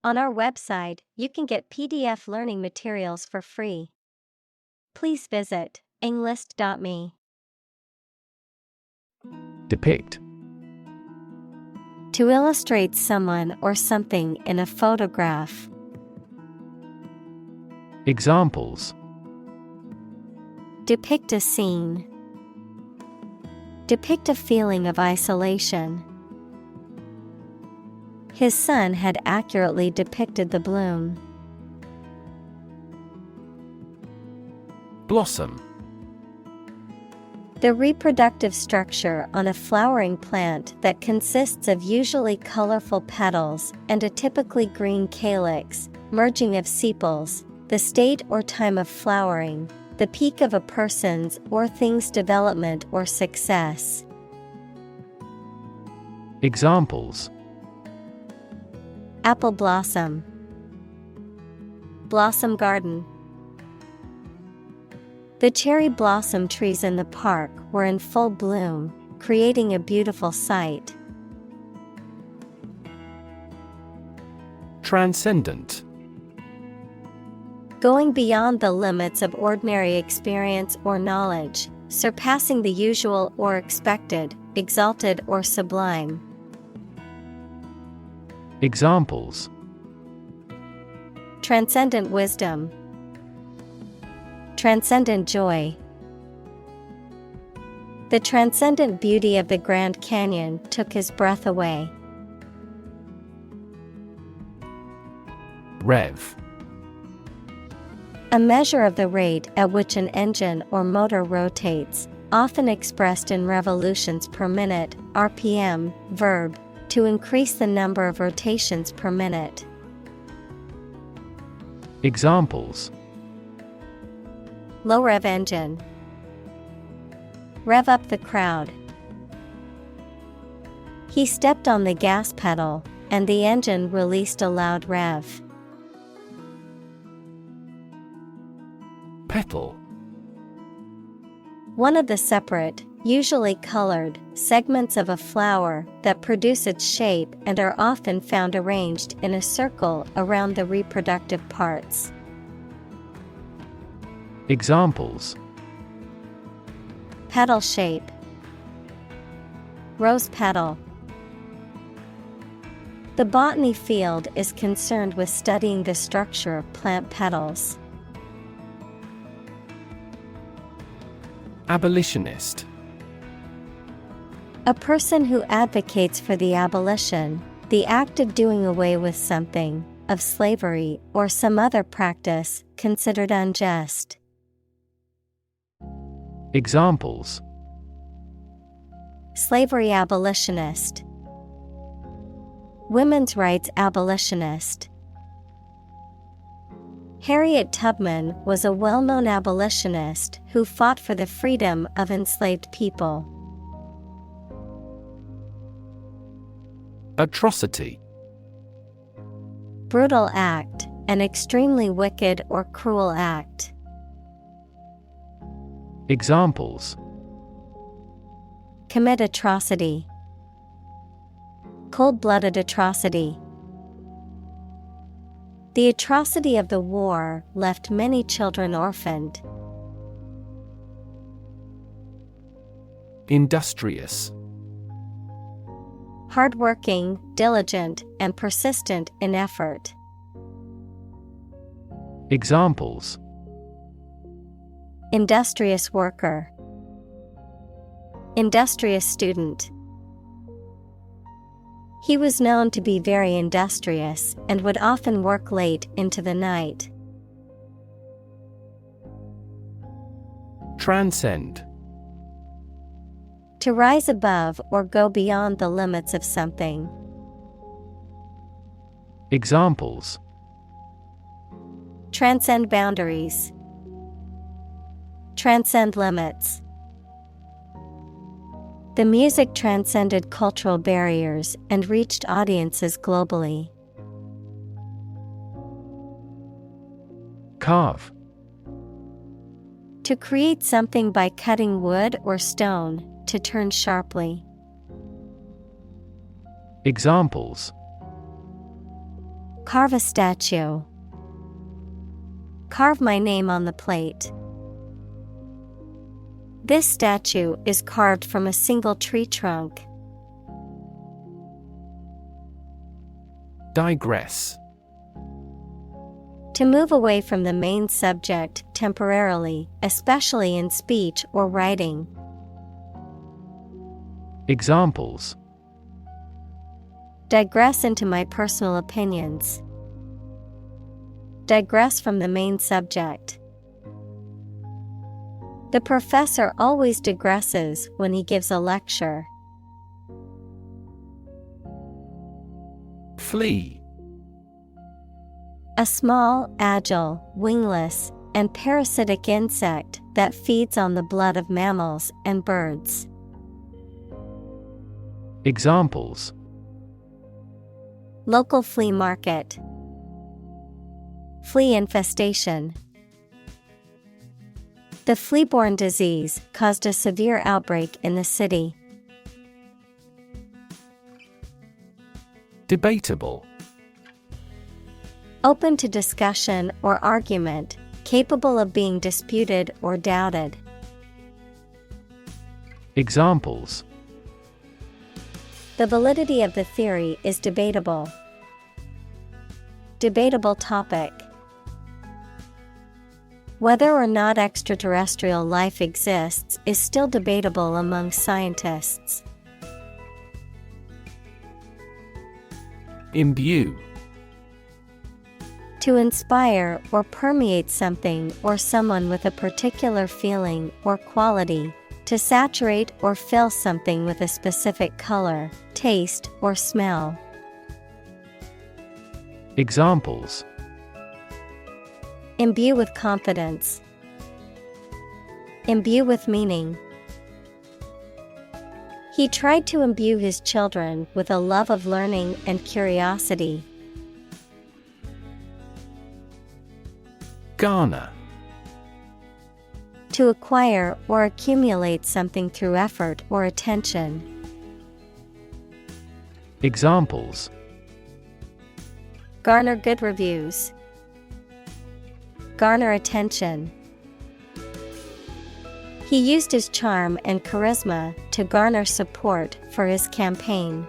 On our website, you can get PDF learning materials for free. Please visit englist.me. Depict. To illustrate someone or something in a photograph. Examples: Depict a scene. Depict a feeling of isolation. His son had accurately depicted the bloom. Blossom. The reproductive structure on a flowering plant that consists of usually colorful petals and a typically green calyx, merging of sepals, the state or time of flowering, the peak of a person's or thing's development or success. Examples: Apple blossom. Blossom garden. The cherry blossom trees in the park were in full bloom, creating a beautiful sight. Transcendent. Going beyond the limits of ordinary experience or knowledge, surpassing the usual or expected, exalted or sublime. Examples: Transcendent wisdom. Transcendent joy. The transcendent beauty of the Grand Canyon took his breath away. Rev. A measure of the rate at which an engine or motor rotates, often expressed in revolutions per minute, RPM, verb, to increase the number of rotations per minute. Examples: Low rev engine. Rev up the crowd. He stepped on the gas pedal, and the engine released a loud rev. Petal. One of the separate, usually colored, segments of a flower that produce its shape and are often found arranged in a circle around the reproductive parts. Examples: Petal shape. Rose petal. The botany field is concerned with studying the structure of plant petals. Abolitionist. A person who advocates for the abolition, the act of doing away with something, of slavery or some other practice considered unjust. Examples: Slavery abolitionist. Women's rights abolitionist. Harriet Tubman was a well-known abolitionist who fought for the freedom of enslaved people. Atrocity. Brutal act, an extremely wicked or cruel act. Examples: Commit atrocity. Cold-blooded atrocity. The atrocity of the war left many children orphaned. Industrious. Hardworking, diligent, and persistent in effort. Examples: Industrious worker. Industrious student. He was known to be very industrious and would often work late into the night. Transcend. To rise above or go beyond the limits of something. Examples: Transcend boundaries. Transcend limits. The music transcended cultural barriers and reached audiences globally. Carve. To create something by cutting wood or stone, to turn sharply. Examples: Carve a statue. Carve my name on the plate. This statue is carved from a single tree trunk. Digress. To move away from the main subject temporarily, especially in speech or writing. Examples: Digress into my personal opinions. Digress from the main subject. The professor always digresses when he gives a lecture. Flea. A small, agile, wingless, and parasitic insect that feeds on the blood of mammals and birds. Examples: Local flea market. Flea infestation. The flea-borne disease caused a severe outbreak in the city. Debatable. Open to discussion or argument, capable of being disputed or doubted. Examples: The validity of the theory is debatable. Debatable topic. Whether or not extraterrestrial life exists is still debatable among scientists. Imbue. To inspire or permeate something or someone with a particular feeling or quality. To saturate or fill something with a specific color, taste, or smell. Examples: Imbue with confidence. Imbue with meaning. He tried to imbue his children with a love of learning and curiosity. Garner. To acquire or accumulate something through effort or attention. Examples: Garner good reviews. Garner attention. He used his charm and charisma to garner support for his campaign.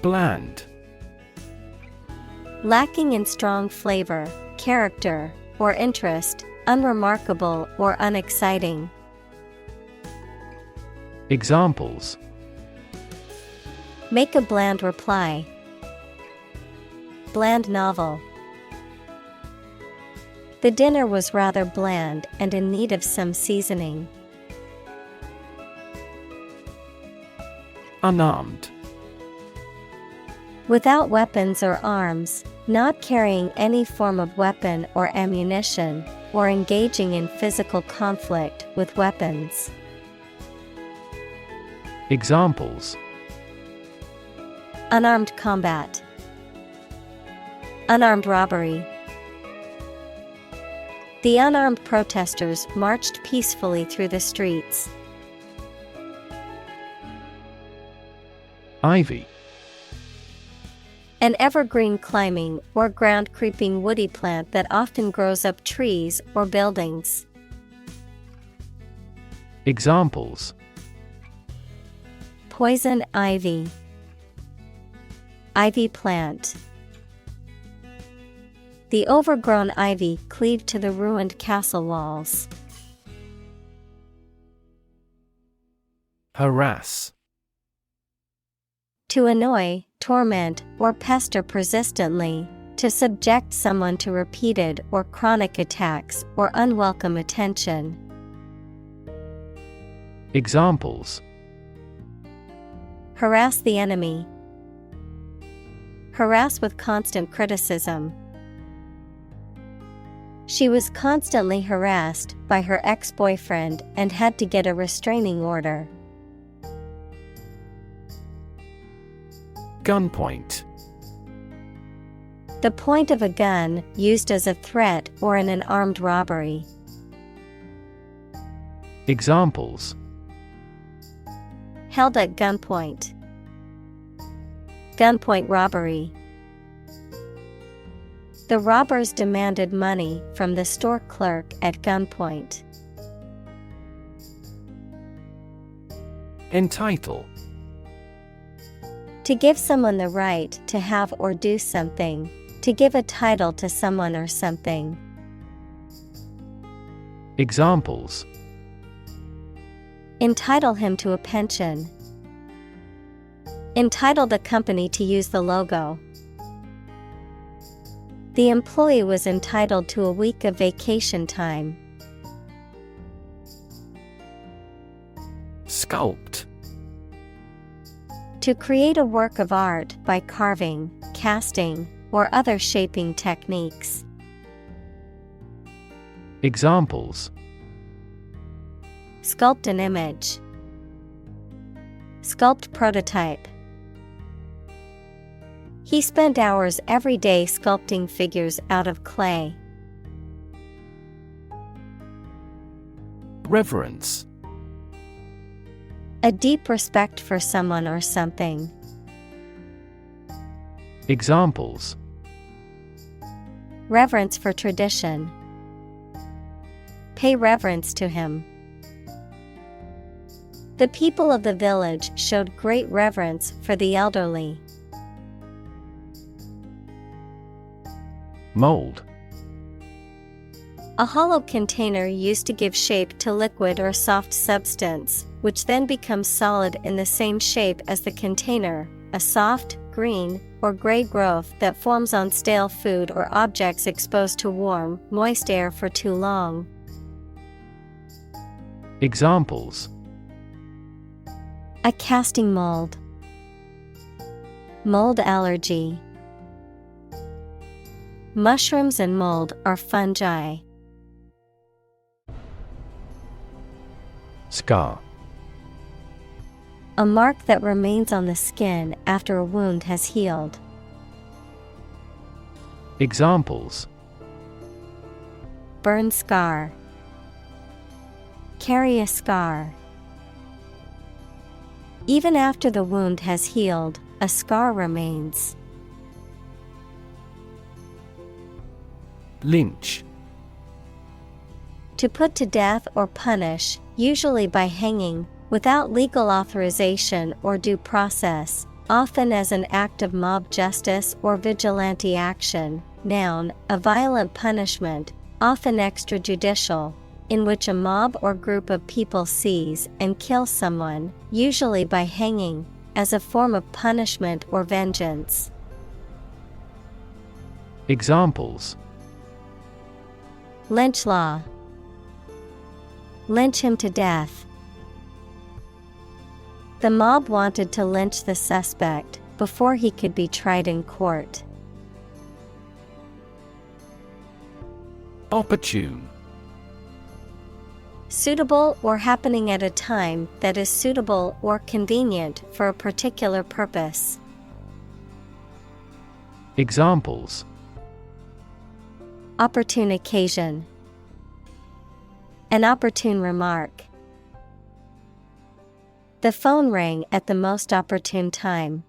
Bland. Lacking in strong flavor, character, or interest, unremarkable or unexciting. Examples: Make a bland reply. Bland novel. The dinner was rather bland and in need of some seasoning. Unarmed. Without weapons or arms, not carrying any form of weapon or ammunition, or engaging in physical conflict with weapons. Examples: Unarmed combat. Unarmed robbery. The unarmed protesters marched peacefully through the streets. Ivy. An evergreen climbing or ground creeping woody plant that often grows up trees or buildings. Examples: Poison ivy. Ivy plant. The overgrown ivy cleaved to the ruined castle walls. Harass. To annoy, torment, or pester persistently, to subject someone to repeated or chronic attacks or unwelcome attention. Examples: Harass the enemy. Harass with constant criticism. She was constantly harassed by her ex-boyfriend and had to get a restraining order. Gunpoint. The point of a gun used as a threat or in an armed robbery. Examples: Held at gunpoint. Gunpoint robbery. The robbers demanded money from the store clerk at gunpoint. Entitle. To give someone the right to have or do something. To give a title to someone or something. Examples. Entitle him to a pension. Entitle the company to use the logo. The employee was entitled to a week of vacation time. Sculpt. To create a work of art by carving, casting, or other shaping techniques. Examples. Sculpt an image. Sculpt prototype. He spent hours every day sculpting figures out of clay. Reverence. A deep respect for someone or something. Examples. Reverence for tradition. Pay reverence to him. The people of the village showed great reverence for the elderly. Mold. A hollow container used to give shape to liquid or soft substance, which then becomes solid in the same shape as the container, a soft, green, or gray growth that forms on stale food or objects exposed to warm, moist air for too long. Examples. A casting mold. Mold allergy. Mushrooms and mold are fungi. Scar. A mark that remains on the skin after a wound has healed. Examples. Burn scar. Carry a scar. Even after the wound has healed, a scar remains. Lynch. To put to death or punish, usually by hanging, without legal authorization or due process, often as an act of mob justice or vigilante action. Noun, a violent punishment, often extrajudicial, in which a mob or group of people seize and kill someone, usually by hanging, as a form of punishment or vengeance. Examples. Lynch law. Lynch him to death. The mob wanted to lynch the suspect before he could be tried in court. Opportune. Suitable or happening at a time that is suitable or convenient for a particular purpose. Examples. Opportune occasion. An opportune remark. The phone rang at the most opportune time.